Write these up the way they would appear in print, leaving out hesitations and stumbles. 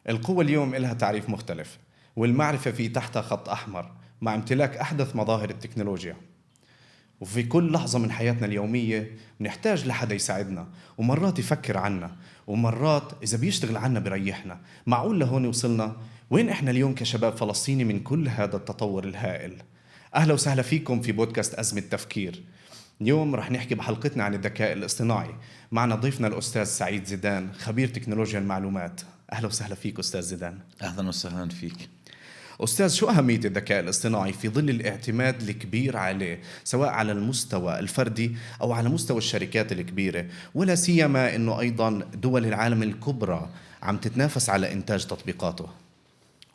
القوة اليوم إلها تعريف مختلف، والمعرفة في تحتها خط أحمر مع امتلاك أحدث مظاهر التكنولوجيا. وفي كل لحظة من حياتنا اليومية بنحتاج لحدا يساعدنا، ومرات يفكر عنا، ومرات إذا بيشتغل عنا بريحنا. معقول لهون وصلنا؟ وين إحنا اليوم كشباب فلسطيني من كل هذا التطور الهائل؟ أهلا وسهلا فيكم في بودكاست أزمة تفكير. اليوم رح نحكي بحلقتنا عن الذكاء الاصطناعي. معنا ضيفنا الأستاذ سعيد زيدان، خبير تكنولوجيا المعلومات. أهلا وسهلا فيك أستاذ زيدان. أهلا وسهلا فيك. أستاذ، شو أهمية الذكاء الاصطناعي في ظل الاعتماد الكبير عليه، سواء على المستوى الفردي أو على مستوى الشركات الكبيرة، ولا سيما أنه أيضا دول العالم الكبرى عم تتنافس على إنتاج تطبيقاته؟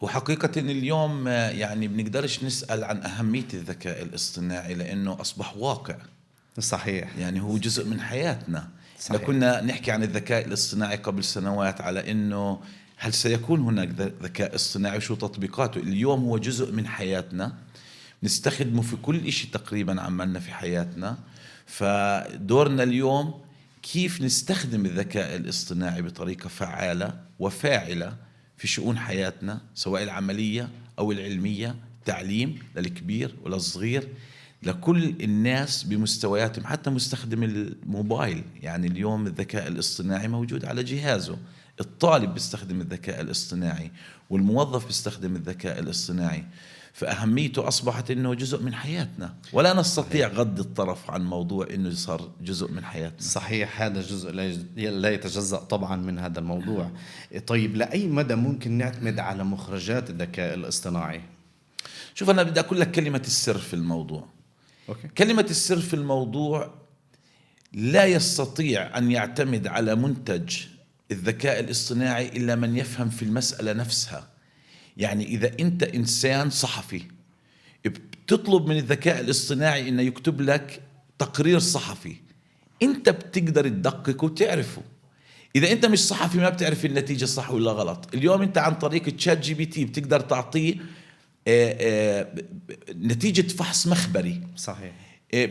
وحقيقة اليوم يعني بنقدرش نسأل عن أهمية الذكاء الاصطناعي لأنه أصبح واقع. صحيح. يعني هو جزء من حياتنا. صحيح. كنا نحكي عن الذكاء الاصطناعي قبل سنوات على أنه هل سيكون هناك ذكاء اصطناعي وشو تطبيقاته. اليوم هو جزء من حياتنا، نستخدمه في كل إشي تقريبا عملنا في حياتنا. فدورنا اليوم كيف نستخدم الذكاء الاصطناعي بطريقة فعالة وفاعلة في شؤون حياتنا، سواء العملية أو العلمية، تعليم للكبير وللصغير، لكل الناس بمستوياتهم، حتى مستخدم الموبايل. يعني اليوم الذكاء الاصطناعي موجود على جهازه، الطالب بيستخدم الذكاء الاصطناعي والموظف بيستخدم الذكاء الاصطناعي. فأهميته أصبحت أنه جزء من حياتنا، ولا نستطيع غض الطرف عن موضوع أنه صار جزء من حياتنا. صحيح، هذا جزء لا يتجزأ طبعا من هذا الموضوع. طيب، لأي مدى ممكن نعتمد على مخرجات الذكاء الاصطناعي؟ شوف، أنا بدي أقول لك كلمة السر في الموضوع. أوكي. كلمة السر في الموضوع: لا يستطيع أن يعتمد على منتج الذكاء الاصطناعي إلا من يفهم في المسألة نفسها. يعني إذا أنت إنسان صحفي بتطلب من الذكاء الاصطناعي إنه يكتب لك تقرير صحفي، أنت بتقدر تدقق وتعرفه. إذا أنت مش صحفي ما بتعرف النتيجة صح ولا غلط. اليوم أنت عن طريق تشات جي بي تي بتقدر تعطيه نتيجة فحص مخبري. صحيح.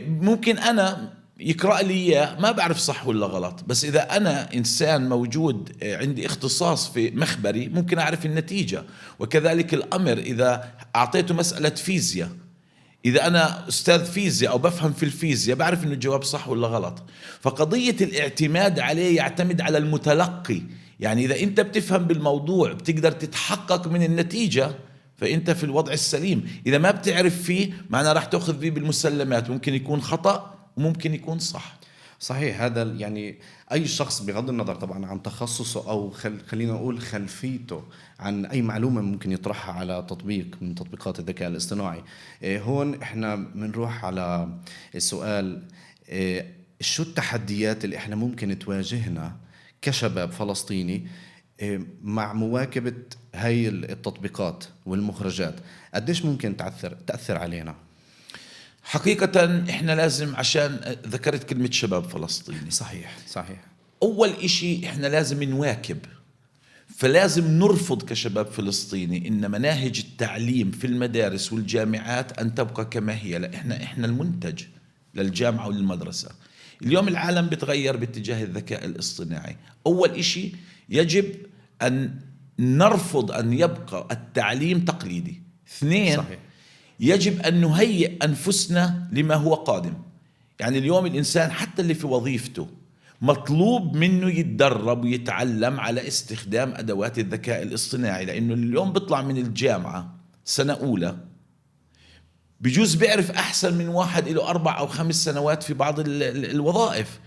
ممكن أنا يقرأ لي إياه ما بعرف صح ولا غلط، بس إذا أنا إنسان موجود عندي اختصاص في مخبري ممكن أعرف النتيجة. وكذلك الأمر إذا أعطيته مسألة فيزياء، إذا أنا أستاذ فيزياء أو بفهم في الفيزياء بعرف إنه الجواب صح ولا غلط. فقضية الاعتماد عليه يعتمد على المتلقي. يعني إذا أنت بتفهم بالموضوع بتقدر تتحقق من النتيجة، فأنت في الوضع السليم. إذا ما بتعرف فيه معناه راح تأخذ فيه بالمسلمات، ممكن يكون خطأ وممكن يكون صح. صحيح. هذا يعني أي شخص بغض النظر طبعا عن تخصصه أو خلينا نقول خلفيته عن أي معلومة ممكن يطرحها على تطبيق من تطبيقات الذكاء الاصطناعي. هون إحنا بنروح على السؤال: شو التحديات اللي إحنا ممكن تواجهنا كشباب فلسطيني مع مواكبة هاي التطبيقات والمخرجات؟ قديش ممكن تأثر علينا؟ حقيقة إحنا لازم، عشان ذكرت كلمة شباب فلسطيني، صحيح. صحيح. أول إشي إحنا لازم نواكب. فلازم نرفض كشباب فلسطيني إن مناهج التعليم في المدارس والجامعات أن تبقى كما هي. لا، إحنا المنتج للجامعة وللمدرسة. اليوم العالم بتغير باتجاه الذكاء الاصطناعي. أول إشي يجب أن نرفض أن يبقى التعليم تقليدي. 2، صحيح. يجب أن نهيئ أنفسنا لما هو قادم. يعني اليوم الإنسان حتى اللي في وظيفته مطلوب منه يتدرب ويتعلم على استخدام أدوات الذكاء الاصطناعي، لأنه اليوم بيطلع من الجامعة سنة أولى بجوز بيعرف أحسن من واحد له 4 أو 5 سنوات في بعض الوظائف.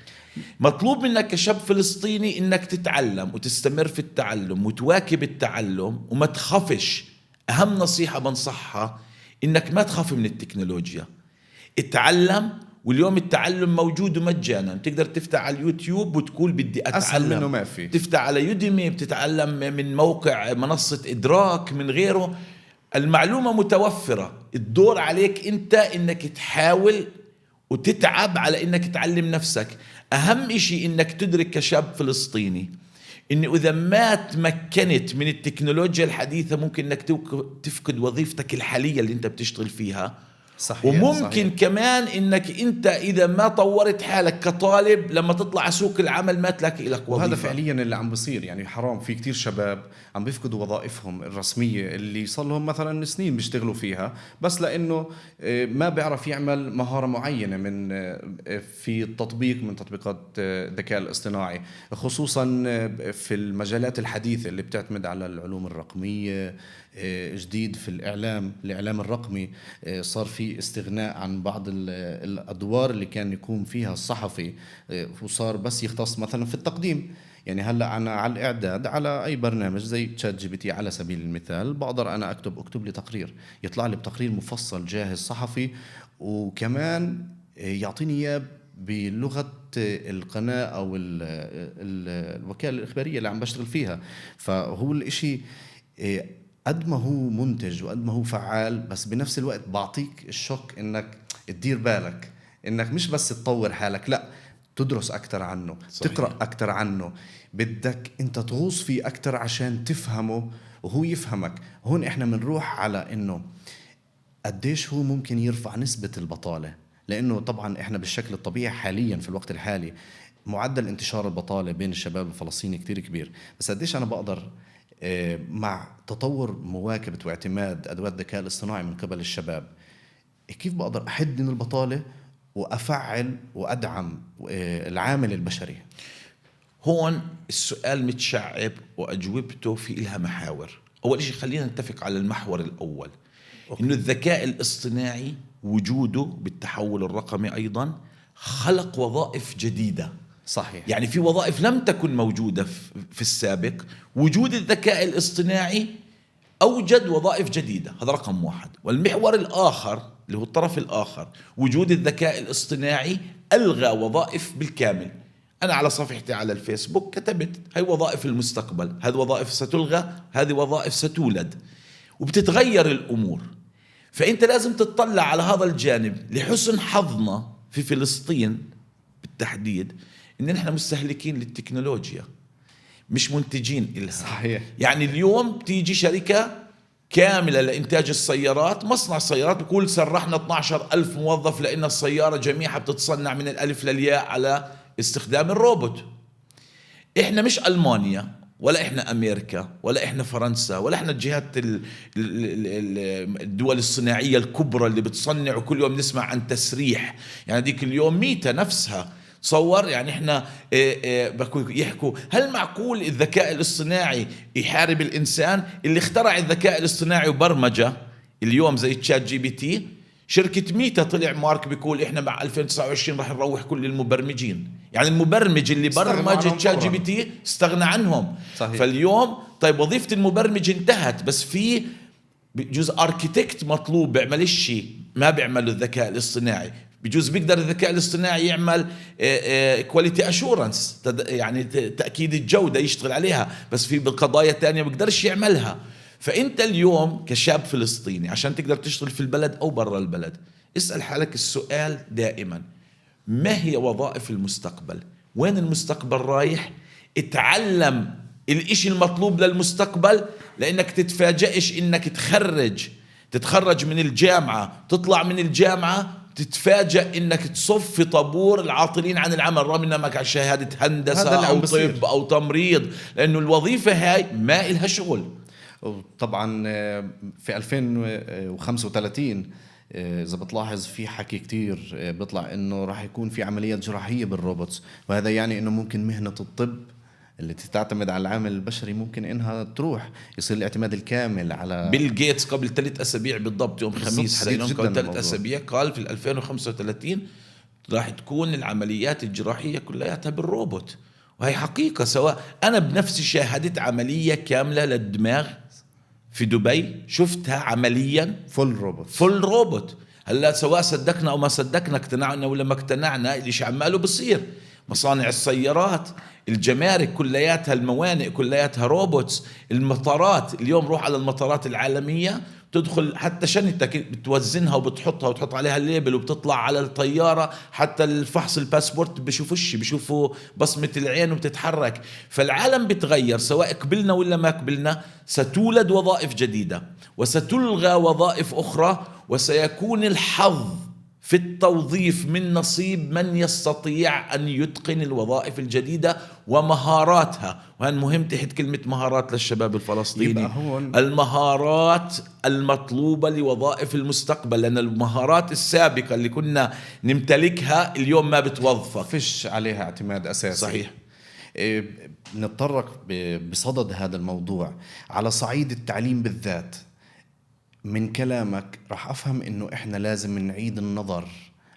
مطلوب منك كشاب فلسطيني إنك تتعلم وتستمر في التعلم وتواكب التعلم وما تخافش. أهم نصيحة بنصحها إنك ما تخاف من التكنولوجيا، اتعلم. واليوم التعلم موجود مجانا، تقدر تفتح على اليوتيوب وتقول بدي أتعلم، أسهل منه ما في. تفتح على يوديمي بتتعلم من موقع منصة إدراك من غيره. المعلومة متوفرة، الدور عليك أنت إنك تحاول وتتعب على إنك تعلم نفسك. أهم إشي إنك تدرك كشاب فلسطيني إن إذا ما تمكنت من التكنولوجيا الحديثة ممكن إنك تفقد وظيفتك الحالية اللي أنت بتشتغل فيها، صحيح. وممكن صحيح. كمان انك انت اذا ما طورت حالك كطالب لما تطلع على سوق العمل ما تلاقي لك وظيفة. وهذا فعليا اللي عم بيصير، يعني حرام في كتير شباب عم بيفقدوا وظائفهم الرسمية اللي صار لهم مثلا سنين بيشتغلوا فيها، بس لأنه ما بيعرف يعمل مهارة معينة من في تطبيق من تطبيقات الذكاء الاصطناعي، خصوصا في المجالات الحديثة اللي بتعتمد على العلوم الرقمية. جديد في الإعلام الرقمي صار في استغناء عن بعض الأدوار اللي كان يقوم فيها الصحفي، وصار بس يختص مثلا في التقديم. يعني هلا انا على الاعداد على اي برنامج زي تشات جي بي تي على سبيل المثال بقدر انا اكتب لي تقرير، يطلع لي بتقرير مفصل جاهز صحفي، وكمان يعطيني اياه بلغه القناه او الوكاله الاخباريه اللي عم بشتغل فيها. فهو الاشي قد ما هو منتج وقد ما هو فعال، بس بنفس الوقت بعطيك الشوك انك تدير بالك انك مش بس تطور حالك، لا تدرس أكتر عنه. صحيح. تقرأ أكتر عنه، بدك أنت تغوص فيه أكتر عشان تفهمه وهو يفهمك. هون إحنا منروح على إنه قديش هو ممكن يرفع نسبة البطالة، لأنه طبعا إحنا بالشكل الطبيعي حاليا في الوقت الحالي معدل انتشار البطالة بين الشباب الفلسطيني كتير كبير، بس قديش أنا بقدر مع تطور مواكبة واعتماد أدوات الذكاء الاصطناعي من قبل الشباب كيف بقدر أحد من البطالة وأفعل وأدعم العامل البشري. هون السؤال متشعب وأجوبته في إلها محاور. أول شيء خلينا نتفق على المحور الأول، إنه الذكاء الاصطناعي وجوده بالتحول الرقمي أيضا خلق وظائف جديدة. صحيح. يعني في وظائف لم تكن موجودة في السابق، وجود الذكاء الاصطناعي أوجد وظائف جديدة، هذا رقم واحد. والمحور الآخر اللي هو الطرف الآخر، وجود الذكاء الاصطناعي ألغى وظائف بالكامل. أنا على صفحتي على الفيسبوك كتبت هاي وظائف المستقبل، هذه وظائف ستلغى، هذه وظائف ستولد، وبتتغير الأمور. فأنت لازم تطلع على هذا الجانب. لحسن حظنا في فلسطين بالتحديد إن نحن مستهلكين للتكنولوجيا مش منتجين إلها. صحيح. يعني اليوم تيجي شركة كاملة لإنتاج السيارات، مصنع سيارات، بيقول سرحنا 12,000 موظف لأن السيارة جميعها بتتصنع من الألف للياء على استخدام الروبوت. إحنا مش ألمانيا ولا إحنا أمريكا ولا إحنا فرنسا ولا إحنا الجهات الدول الصناعية الكبرى اللي بتصنع وكل يوم نسمع عن تسريح. يعني ديك اليوم ميتا نفسها تصور، يعني احنا يحكوا هل معقول الذكاء الاصطناعي يحارب الإنسان؟ اللي اخترع الذكاء الاصطناعي وبرمجة اليوم زي تشات جي بي تي شركة ميتا، طلع مارك بيقول احنا مع 2029 راح نروح كل المبرمجين. يعني المبرمج اللي برمج تشات جي بي تي استغنى عنهم. صحيح. فاليوم طيب وظيفة المبرمج انتهت، بس في بجوز اركيتكت مطلوب بيعمل الشيء ما بيعمله الذكاء الاصطناعي. بجوز بيقدر الذكاء الاصطناعي يعمل كواليتي اشورنس، يعني تأكيد الجودة يشتغل عليها، بس في قضايا تانية بيقدرش يعملها. فأنت اليوم كشاب فلسطيني عشان تقدر تشتغل في البلد أو برا البلد، اسأل حالك السؤال دائما: ما هي وظائف المستقبل؟ وين المستقبل رايح؟ اتعلم الاشي المطلوب للمستقبل، لأنك تتفاجئش إنك تتخرج من الجامعة، تطلع من الجامعة تتفاجأ إنك تصف في طابور العاطلين عن العمل رغم إنك معك شهادة هندسة أو طب أو تمريض، لأنه الوظيفة هاي ما إلها شغل. طبعا في 2035 إذا بتلاحظ في حكي كتير بيطلع إنه راح يكون في عمليات جراحية بالروبوتس، وهذا يعني إنه ممكن مهنة الطب اللي تعتمد على العامل البشري ممكن إنها تروح، يصير الاعتماد الكامل على. بيل جيتس قبل 3 أسابيع بالضبط يوم خميس حديث قبل 3 أسابيع قال في 2035 راح تكون العمليات الجراحية كلها بالروبوت. وهي حقيقة، سواء أنا بنفسي شاهدت عملية كاملة للدماغ في دبي، شفتها عمليا فول روبوت. هلا سواء صدقنا أو ما صدقنا، اقتنعنا ولا ما اقتنعنا، اللي عماله بصير. مصانع السيارات، الجمارك كلياتها، الموانئ كلياتها روبوتس. المطارات اليوم روح على المطارات العالمية تدخل حتى شنطتك بتوزنها وبتحطها وتحط عليها الليبل وبتطلع على الطيارة، حتى الفحص الباسبورت بشوفوا بصمة العين وبتتحرك. فالعالم بتغير سواء قبلنا ولا ما قبلنا. ستولد وظائف جديدة وستلغى وظائف أخرى، وسيكون الحظ في التوظيف من نصيب من يستطيع أن يتقن الوظائف الجديدة ومهاراتها. وهذا مهم تحت كلمة مهارات للشباب الفلسطيني، المهارات المطلوبة لوظائف المستقبل، لأن المهارات السابقة اللي كنا نمتلكها اليوم ما بتوظفك، فيش عليها اعتماد أساسي. صحيح. نتطرق بصدد هذا الموضوع على صعيد التعليم بالذات. من كلامك راح أفهم إنه إحنا لازم نعيد النظر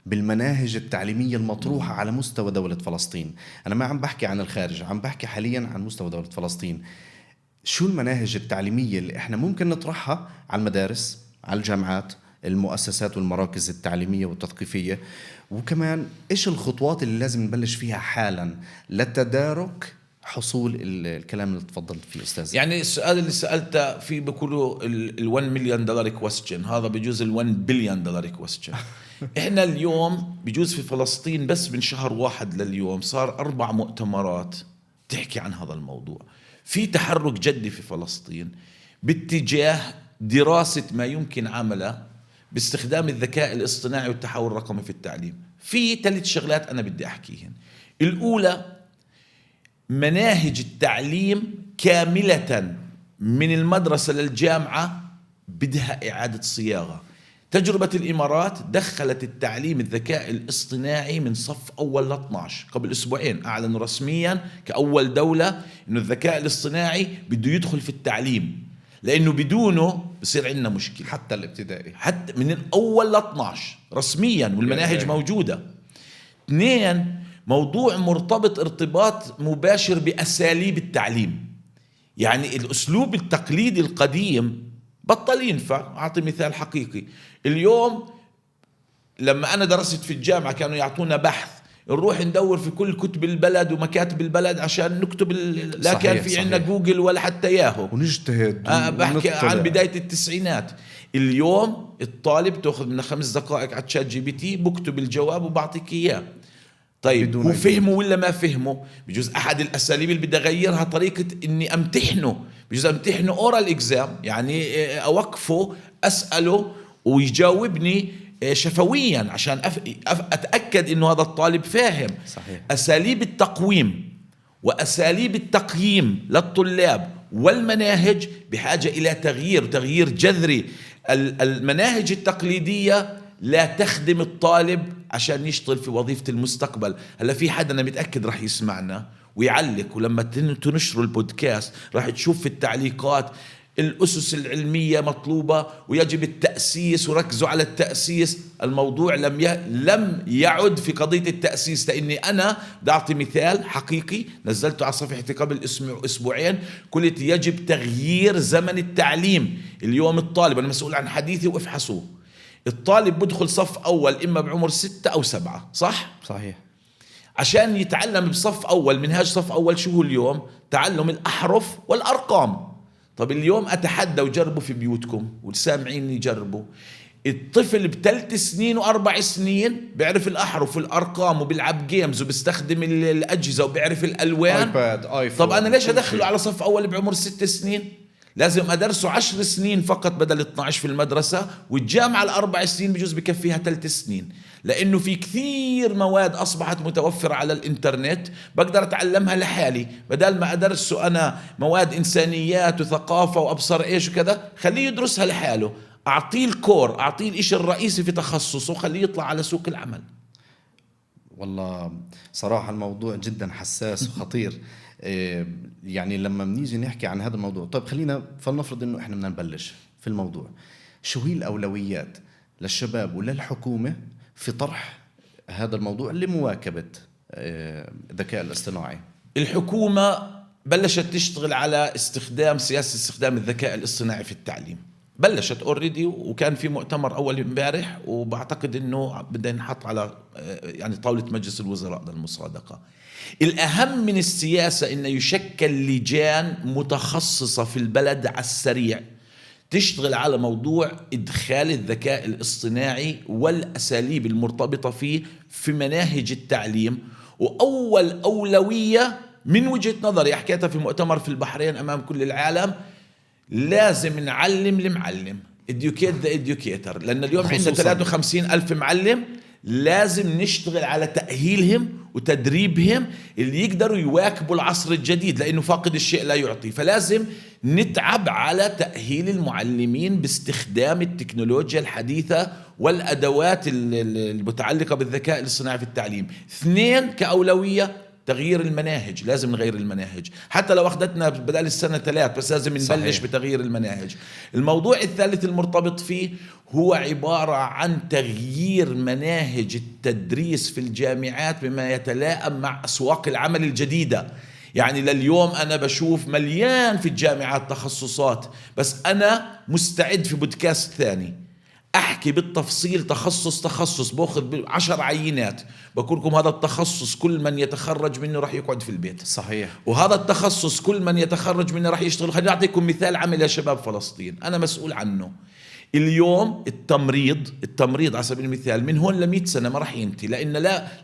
بالمناهج التعليمية المطروحة على مستوى دولة فلسطين. أنا ما عم بحكي عن الخارج، عم بحكي حاليا عن مستوى دولة فلسطين. شو المناهج التعليمية اللي إحنا ممكن نطرحها على المدارس، على الجامعات، المؤسسات والمراكز التعليمية والتثقيفية، وكمان إيش الخطوات اللي لازم نبلش فيها حالا لتدارك حصول الكلام اللي تفضلت فيه أستاذ؟ يعني السؤال اللي سألته في بيقولوا $1 مليون question، هذا بيجوز $1 بليون question. إحنا اليوم بيجوز في فلسطين بس من شهر 1 لليوم صار 4 مؤتمرات تحكي عن هذا الموضوع. في تحرك جدي في فلسطين باتجاه دراسة ما يمكن عمله باستخدام الذكاء الاصطناعي والتحول الرقمي في التعليم. في 3 شغلات أنا بدي أحكيهن. الأولى، مناهج التعليم كاملة من المدرسة للجامعة بدها إعادة صياغة. تجربة الإمارات دخلت التعليم الذكاء الاصطناعي من صف أول ل12. قبل أسبوعين أعلنوا رسميا كأول دولة إنه الذكاء الاصطناعي بده يدخل في التعليم، لأنه بدونه بصير عندنا مشكلة. حتى الابتدائي، حتى من الأول ل12 رسميا، والمناهج موجودة. 2، موضوع مرتبط ارتباط مباشر بأساليب التعليم. يعني الأسلوب التقليدي القديم بطل ينفع. أعطي مثال حقيقي. اليوم لما أنا درست في الجامعة كانوا يعطونا بحث، نروح ندور في كل كتب البلد ومكاتب البلد عشان نكتب لا كان في عندنا جوجل ولا حتى ياهو، ونجتهد. بحكي عن بداية التسعينات. اليوم الطالب تأخذ منه 5 دقائق على تشات جي بي تي، بكتب الجواب وبعطيك إياه. طيب هو فهمه ولا ما فهمه؟ بجوز أحد الأساليب اللي بدي أغيرها طريقة إني أمتحنه. بجوز أمتحنه أورال إكزام، يعني أوقفه أسأله ويجاوبني شفويا عشان أتأكد إنه هذا الطالب فاهم. صحيح. أساليب التقويم وأساليب التقييم للطلاب والمناهج بحاجة إلى تغيير جذري. المناهج التقليدية لا تخدم الطالب عشان يشتغل في وظيفة المستقبل. هلا في حدا أنا متأكد رح يسمعنا ويعلق، ولما تنشروا البودكاست رح تشوف في التعليقات الأسس العلمية مطلوبة ويجب التأسيس وركزوا على التأسيس. الموضوع لم يعد في قضية التأسيس، لأني أنا بدي أعطي مثال حقيقي نزلته على صفحتي قبل أسبوعين. قلت يجب تغيير زمن التعليم. اليوم الطالب، أنا مسؤول عن حديثي وافحصوه، الطالب بدخل صف أول إما بعمر 6 أو 7، صح؟ صحيح. عشان يتعلم بصف أول، منهاج صف أول شو هو اليوم؟ تعلم الأحرف والأرقام. طب اليوم أتحدى وجربوا في بيوتكم والسامعين يجربوا، الطفل ب3 سنين و4 سنين بيعرف الأحرف والأرقام وبيلعب جيمز وبيستخدم الأجهزة وبيعرف الألوان، آيباد، آيفون. طب أنا ليش أدخله على صف أول بعمر 6 سنين؟ لازم أدرسه 10 سنين فقط بدل 12 في المدرسة، والجامعة ال4 سنين بجوز بكفيها 3 سنين، لأنه في كثير مواد أصبحت متوفرة على الإنترنت بقدر أتعلمها لحالي، بدل ما أدرسه أنا مواد إنسانيات وثقافة وأبصر إيش وكذا، خليه يدرسها لحاله، أعطيه الكور، أعطيه الإشي الرئيسي في تخصصه، خليه يطلع على سوق العمل. والله صراحة الموضوع جدا حساس وخطير. يعني لما بنيجي نحكي عن هذا الموضوع، طيب خلينا فلنفرض انه احنا بدنا نبلش في الموضوع. شو هي الاولويات للشباب وللحكومة في طرح هذا الموضوع لمواكبة الذكاء الاصطناعي؟ الحكومة بلشت تشتغل على سياسة استخدام الذكاء الاصطناعي في التعليم، بلشت اوريدي، وكان في مؤتمر اول امبارح، وبعتقد انه بدنا نحط على يعني طاولة مجلس الوزراء للمصادقة. الأهم من السياسة إنه يشكل لجان متخصصة في البلد على السريع تشتغل على موضوع إدخال الذكاء الاصطناعي والأساليب المرتبطة فيه في مناهج التعليم. وأول أولوية من وجهة نظري حكيتها في مؤتمر في البحرين أمام كل العالم، لازم نعلم المعلم. educate the educator، لأن اليوم عندنا خصوصاً. 53 ألف معلم، لازم نشتغل على تأهيلهم وتدريبهم اللي يقدروا يواكبوا العصر الجديد، لأنه فاقد الشيء لا يعطي. فلازم نتعب على تأهيل المعلمين باستخدام التكنولوجيا الحديثة والأدوات المتعلقة بالذكاء الاصطناعي في التعليم. 2 كأولوية تغيير المناهج، لازم نغير المناهج حتى لو أخذتنا بدل السنة 3، بس لازم نبلش صحيح. بتغيير المناهج. الموضوع الثالث المرتبط فيه هو عبارة عن تغيير مناهج التدريس في الجامعات بما يتلائم مع أسواق العمل الجديدة. يعني لليوم أنا بشوف مليان في الجامعات تخصصات، بس أنا مستعد في بودكاست ثاني أحكي بالتفصيل تخصص، باخذ 10 عينات بقول لكم هذا التخصص كل من يتخرج منه راح يقعد في البيت، صحيح. وهذا التخصص كل من يتخرج منه راح يشتغل. خليني أعطيكم مثال عمل يا شباب فلسطين أنا مسؤول عنه. اليوم التمريض على سبيل المثال من هون ل100 سنة ما راح ينتهي، لأن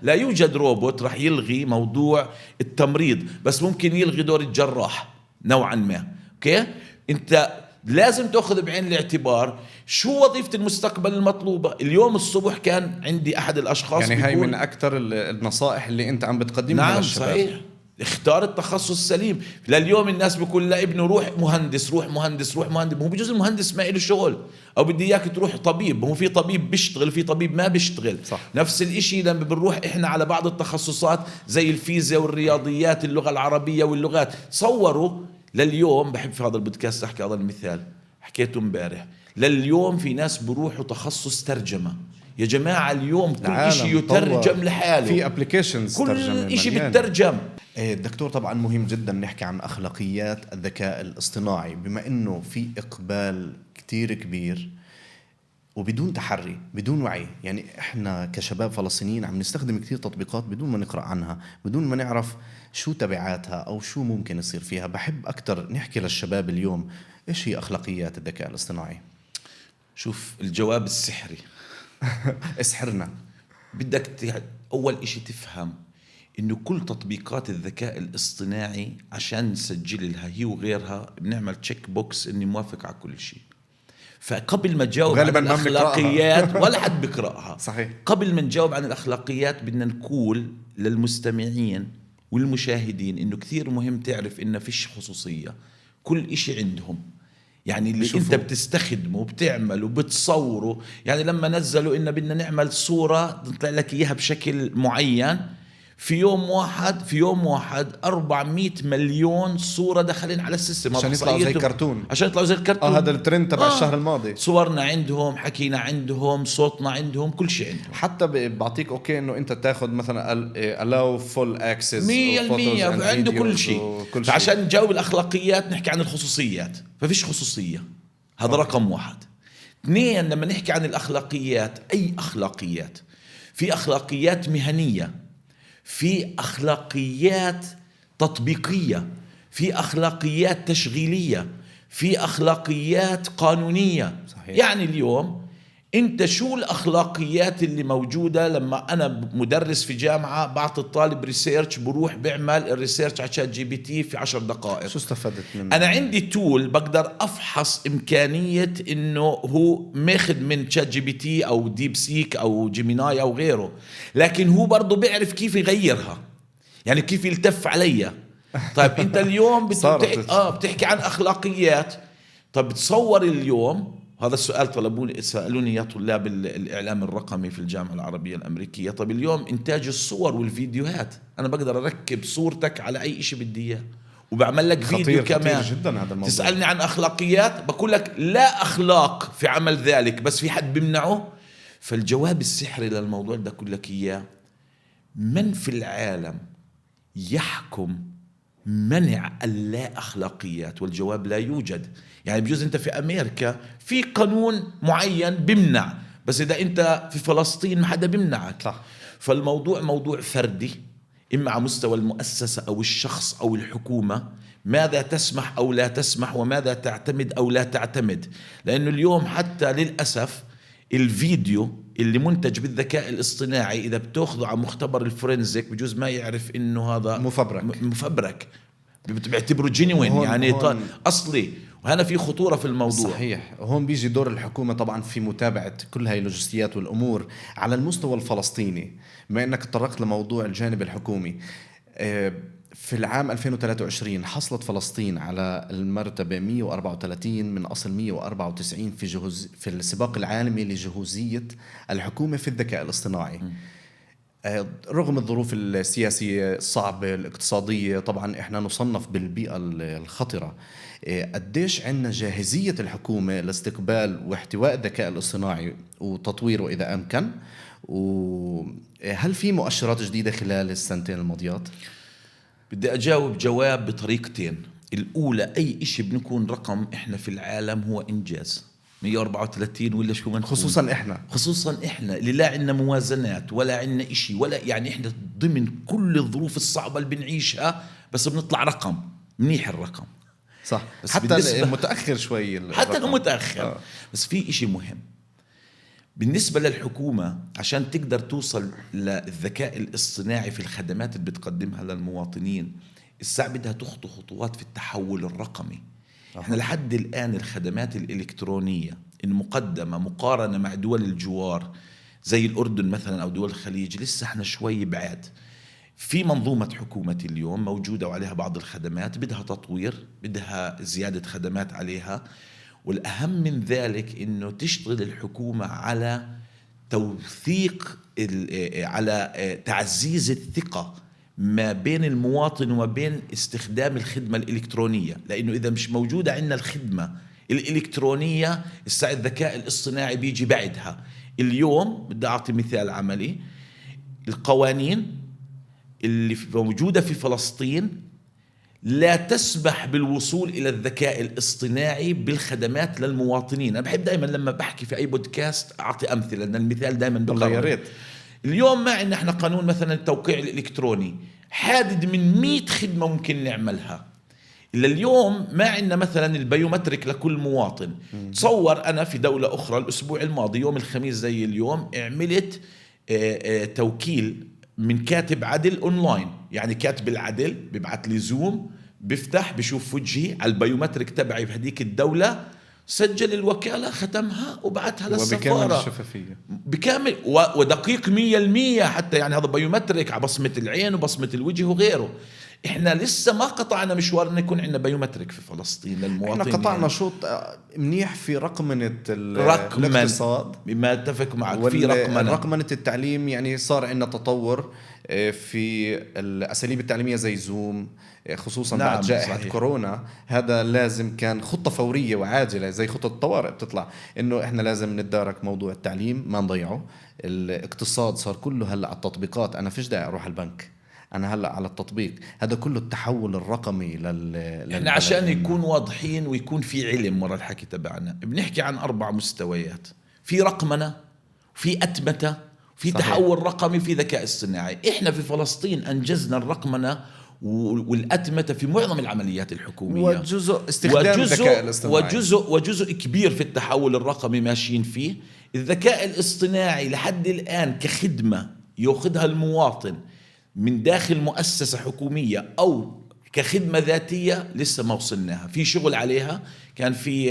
لا يوجد روبوت راح يلغي موضوع التمريض، بس ممكن يلغي دور الجراح نوعا ما. اوكي، انت لازم تأخذ بعين الاعتبار شو وظيفة المستقبل المطلوبة. اليوم الصبح كان عندي أحد الأشخاص يعني هاي من أكثر النصائح اللي أنت عم بتقدمها نعم للشباب. صحيح، اختار التخصص السليم. لليوم الناس بيقول لابنه روح مهندس، هو بجوز المهندس ما له شغل، او بدي اياك تروح طبيب، هو في طبيب بيشتغل في طبيب ما بيشتغل. صح. نفس الاشي لما بنروح احنا على بعض التخصصات زي الفيزياء والرياضيات، اللغة العربية واللغات. تصوروا لليوم، بحب في هذا البودكاست احكي هذا المثال حكيته امبارح، لليوم في ناس بروحوا تخصص ترجمة. يا جماعة اليوم كل إشي يترجم لحاله، في ابليكيشنز كل إشي بيترجم. دكتور طبعا مهم جدا نحكي عن أخلاقيات الذكاء الاصطناعي، بما أنه في إقبال كتير كبير وبدون تحري بدون وعي. يعني إحنا كشباب فلسطينيين عم نستخدم كتير تطبيقات بدون ما نقرأ عنها، بدون ما نعرف شو تبعاتها أو شو ممكن يصير فيها. بحب أكتر نحكي للشباب اليوم إيش هي أخلاقيات الذكاء الاصطناعي. شوف الجواب السحري اسحرنا. بدك أول إشي تفهم إنه كل تطبيقات الذكاء الاصطناعي عشان نسجل لها هي وغيرها بنعمل تشيك بوكس إني موافق على كل شيء. فقبل ما تجاوب عن الأخلاقيات ولا حد بيقرأها. صحيح. قبل ما نجاوب عن الأخلاقيات بدنا نقول للمستمعين والمشاهدين إنه كثير مهم تعرف إنه فيش خصوصية، كل إشي عندهم. يعني اللي انت بتستخدمه وبتعمله وبتصوره، يعني لما نزلوا إن بدنا نعمل صورة نطلع لك إياها بشكل معين، في يوم واحد 400 مليون صورة دخلين على السيستم عشان يطلعوا زي كرتون. عشان يطلعوا زي الكرتون. هذا الترند تبع الشهر الماضي. صورنا عندهم، حكينا عندهم، صوتنا عندهم، كل شيء عندهم. حتى بعطيك اوكي انه انت تاخذ مثلا allow full access 100% عنده كل شيء. فعشان نجاوب الأخلاقيات نحكي عن الخصوصيات، ففيش خصوصية. هذا رقم 1. 2 لما نحكي عن الأخلاقيات، أي أخلاقيات؟ في أخلاقيات مهنية، في أخلاقيات تطبيقية، في أخلاقيات تشغيلية، في أخلاقيات قانونية. صحيح. يعني اليوم أنت شو الأخلاقيات اللي موجودة؟ لما أنا مدرس في جامعة بعطي الطالب ريسيرش، بروح بيعمل الريسيرش على شات جي بي تي في 10 دقائق، شو استفدت منه؟ أنا عندي تول بقدر أفحص إمكانية إنه هو ماخذ من شات جي بي تي أو ديب سيك أو جيميناي أو غيره، لكن هو برضو بيعرف كيف يغيرها، يعني كيف يلتف عليها. طيب أنت اليوم بتحكي عن أخلاقيات. طب تصور اليوم هذا السؤال سألوني يا طلاب الإعلام الرقمي في الجامعة العربية الأمريكية، طب اليوم إنتاج الصور والفيديوهات أنا بقدر أركب صورتك على أي إشي بدي إياه وبعمل لك فيديو كمان. خطير جدا هذا الموضوع. تسألني عن أخلاقيات بقول لك لا أخلاق في عمل ذلك، بس في حد بيمنعه. فالجواب السحري للموضوع ده أقول لك إياه: من في العالم يحكم منع اللا أخلاقيات؟ والجواب لا يوجد. يعني بجوز أنت في أمريكا في قانون معين بمنع، بس إذا أنت في فلسطين ما حدا بمنعك. صح. فالموضوع موضوع فردي، إما على مستوى المؤسسة أو الشخص أو الحكومة، ماذا تسمح أو لا تسمح وماذا تعتمد أو لا تعتمد. لأنه اليوم حتى للأسف الفيديو اللي منتج بالذكاء الاصطناعي إذا بتأخذه على مختبر الفورنزيك بجوز ما يعرف إنه هذا مفبرك، بيعتبره جينوين يعني أصلي. وهنا في خطورة في الموضوع. صحيح. هون بيجي دور الحكومة طبعا في متابعة كل هاي اللوجستيات والأمور على المستوى الفلسطيني. بما أنك تطرقت لموضوع الجانب الحكومي، في العام 2023 حصلت فلسطين على المرتبة 134 من أصل 194 في السباق العالمي لجهوزية الحكومة في الذكاء الاصطناعي. رغم الظروف السياسية الصعبة الاقتصادية، طبعا احنا نصنف بالبيئة الخطرة. قديش عندنا جاهزية الحكومة لاستقبال واحتواء الذكاء الاصطناعي وتطويره إذا أمكن؟ وهل في مؤشرات جديدة خلال السنتين الماضيات؟ بدي أجاوب جواب بطريقتين. الأولى، أي إشي بنكون رقم إحنا في العالم هو إنجاز. 134 ولا شو ما نكون، خصوصا إحنا اللي لا عندنا موازنات ولا عندنا إشي، ولا يعني إحنا ضمن كل الظروف الصعبة اللي بنعيشها بس بنطلع رقم منيح. الرقم صح، بس حتى متأخر شوي حتى متأخر. بس في إشي مهم بالنسبة للحكومة عشان تقدر توصل للذكاء الاصطناعي في الخدمات اللي بتقدمها للمواطنين. الساعة بدها تخطو خطوات في التحول الرقمي. احنا لحد الآن الخدمات الإلكترونية المقدمة مقارنة مع دول الجوار زي الأردن مثلا أو دول الخليج لسه احنا شوي بعاد. في منظومة حكومة اليوم موجودة وعليها بعض الخدمات بدها تطوير، بدها زيادة خدمات عليها. والأهم من ذلك إنه تشتغل الحكومة على توثيق، على تعزيز الثقة ما بين المواطن وما بين استخدام الخدمة الإلكترونية. لأنه إذا مش موجودة عندنا الخدمة الإلكترونية الساعة الذكاء الاصطناعي بيجي بعدها. اليوم بدي أعطي مثال عملي. القوانين اللي موجودة في فلسطين لا تسمح بالوصول إلى الذكاء الاصطناعي بالخدمات للمواطنين. أنا بحب دائما لما بحكي في أي بودكاست أعطي أمثلة لأن المثال دائما بالله يا ريت. اليوم ما عندنا احنا قانون مثلا التوقيع الإلكتروني حادد من 100 خدمة ممكن نعملها. إلا اليوم ما عندنا مثلا البيومتريك لكل مواطن. تصور أنا في دولة أخرى الأسبوع الماضي يوم الخميس زي اليوم عملت توكيل من كاتب عدل أونلاين. يعني كاتب العدل بيبعت لي زوم، بيفتح بشوف وجهي على البيومتريك تبعي بهديك الدولة، سجل الوكالة، ختمها وبعتها للسفارة وبكامل الشفافية، بكامل ودقيق 100%. حتى يعني هذا بيومتريك على بصمة العين وبصمة الوجه وغيره. احنا لسه ما قطعنا مشوار ان يكون عندنا بيومتريك في فلسطين للمواطنين. احنا قطعنا يعني شوط منيح في رقمنة الاقتصاد. بما اتفق معك في رقمنة التعليم. يعني صار عندنا تطور في الأساليب التعليمية زي زوم، خصوصا نعم بعد جائحة صحيح. كورونا. هذا لازم كان خطة فورية وعاجلة زي خطة الطوارئ بتطلع إنه إحنا لازم نتدارك موضوع التعليم ما نضيعه. الاقتصاد صار كله هلأ على التطبيقات. أنا فيش داعي أروح البنك، أنا هلأ على التطبيق. هذا كله التحول الرقمي إحنا عشان يكون واضحين ويكون في علم ورا الحكي تبعنا بنحكي عن 4 مستويات. في رقمنة، في أتمتة، في صحيح. تحول رقمي، في ذكاء اصطناعي. إحنا في فلسطين أنجزنا الرقمنة والأتمتة في معظم العمليات الحكومية، وجزء استخدام الذكاء الاصطناعي وجزء كبير في التحول الرقمي ماشيين فيه. الذكاء الاصطناعي لحد الآن كخدمة يأخذها المواطن من داخل مؤسسة حكومية أو كخدمة ذاتية لسه ما وصلناها، في شغل عليها. كان في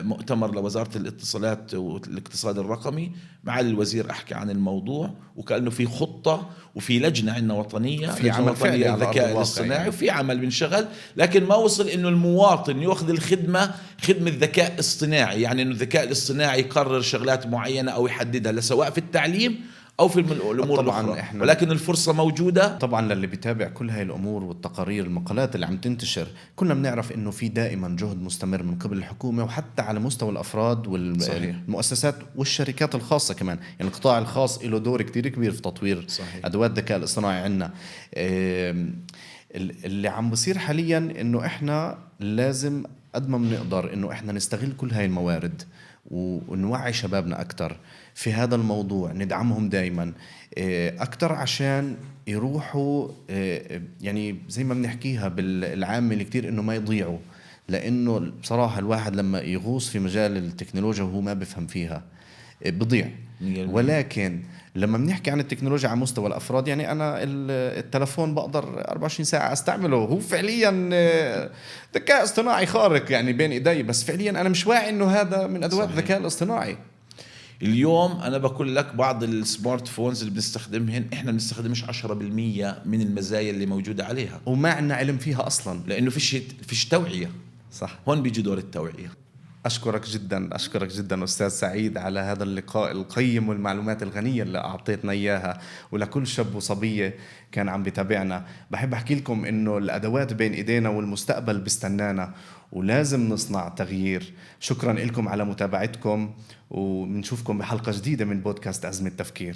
مؤتمر لوزارة الاتصالات والاقتصاد الرقمي مع الوزير أحكي عن الموضوع، وكأنه في خطة وفي لجنة عندنا وطنية، في عمل فعلي على الذكاء الاصطناعي يعني. وفي عمل بنشغل، لكن ما وصل إنه المواطن يأخذ الخدمة خدمة ذكاء اصطناعي. يعني إنه الذكاء الاصطناعي يقرر شغلات معينة أو يحددها سواء في التعليم أو في الأمور الأخرى. ولكن الفرصة موجودة. طبعا للي بيتابع كل هاي الأمور والتقارير المقالات اللي عم تنتشر كلنا بنعرف إنه في دائما جهد مستمر من قبل الحكومة وحتى على مستوى الأفراد والمؤسسات والشركات الخاصة كمان. يعني القطاع الخاص له دور كتير كبير في تطوير صحيح. أدوات الذكاء الاصطناعي عندنا. اللي عم بصير حاليا إنه إحنا لازم قد ما بنقدر إنه إحنا نستغل كل هاي الموارد ونوعي شبابنا أكتر في هذا الموضوع، ندعمهم دايما أكتر عشان يروحوا يعني زي ما بنحكيها بالعامة اللي كتير إنه ما يضيعوا. لأنه بصراحة الواحد لما يغوص في مجال التكنولوجيا وهو ما بفهم فيها بضيع. 100%. ولكن لما بنحكي عن التكنولوجيا على مستوى الأفراد، يعني أنا التلفون بقدر 24 ساعة أستعمله، هو فعليا ذكاء اصطناعي خارق يعني بين إيدي، بس فعليا أنا مش واعي إنه هذا من أدوات صحيح. الذكاء الاصطناعي. اليوم أنا بقول لك بعض السمارت فونز اللي بنستخدمهن إحنا بنستخدمش 10% من المزايا اللي موجودة عليها، وما عندنا علم فيها أصلا. لأنه فيش توعية. صح. هون بيجي دور التوعية. أشكرك جدا أستاذ سعيد على هذا اللقاء القيم والمعلومات الغنية اللي أعطيتنا إياها، ولكل شاب وصبية كان عم بتابعنا. بحب أحكي لكم إنه الأدوات بين إيدينا والمستقبل بستنانا، ولازم نصنع تغيير. شكرا لكم على متابعتكم، وبنشوفكم بحلقة جديدة من بودكاست أزمة تفكير.